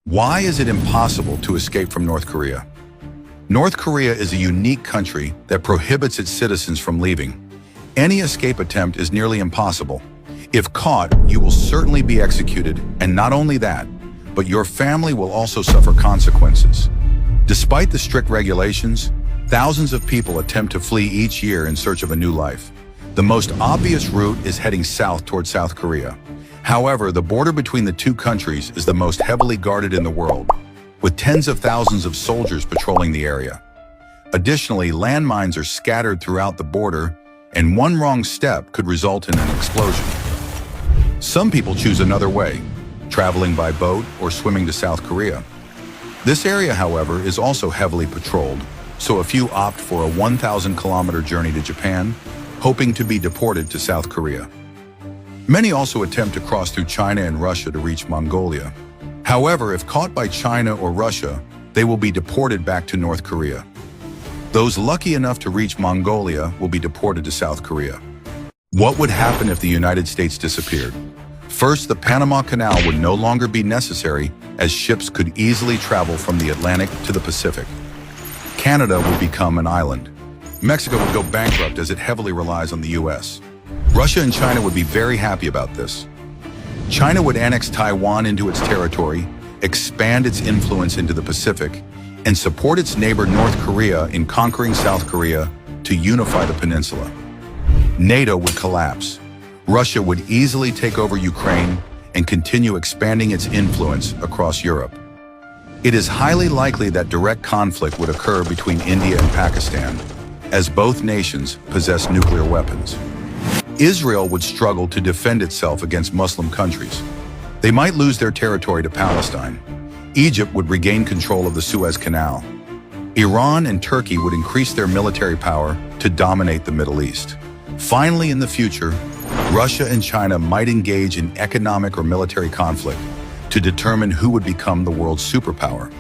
Why is it impossible to escape from North Korea? North Korea is a unique country that prohibits its citizens from leaving. Any escape attempt is nearly impossible. If caught, you will certainly be executed, and not only that, but your family will also suffer consequences. Despite the strict regulations, thousands of people attempt to flee each year in search of a new life. The most obvious route is heading south toward South Korea. However, the border between the two countries is the most heavily guarded in the world, with tens of thousands of soldiers patrolling the area. Additionally, landmines are scattered throughout the border, and one wrong step could result in an explosion. Some people choose another way, traveling by boat or swimming to South Korea. This area, however, is also heavily patrolled, so a few opt for a 1,000-kilometer journey to Japan, hoping to be deported to South Korea. Many also attempt to cross through China and Russia to reach Mongolia. However, if caught by China or Russia, they will be deported back to North Korea. Those lucky enough to reach Mongolia will be deported to South Korea. What would happen if the United States disappeared? First, the Panama Canal would no longer be necessary, as ships could easily travel from the Atlantic to the Pacific. Canada would become an island. Mexico would go bankrupt as it heavily relies on the US. Russia and China would be very happy about this. China would annex Taiwan into its territory, expand its influence into the Pacific, and support its neighbor North Korea in conquering South Korea to unify the peninsula. NATO would collapse. Russia would easily take over Ukraine and continue expanding its influence across Europe. It is highly likely that direct conflict would occur between India and Pakistan, as both nations possess nuclear weapons. Israel would struggle to defend itself against Muslim countries. They might lose their territory to Palestine. Egypt would regain control of the Suez Canal. Iran and Turkey would increase their military power to dominate the Middle East. Finally, in the future, Russia and China might engage in economic or military conflict to determine who would become the world's superpower.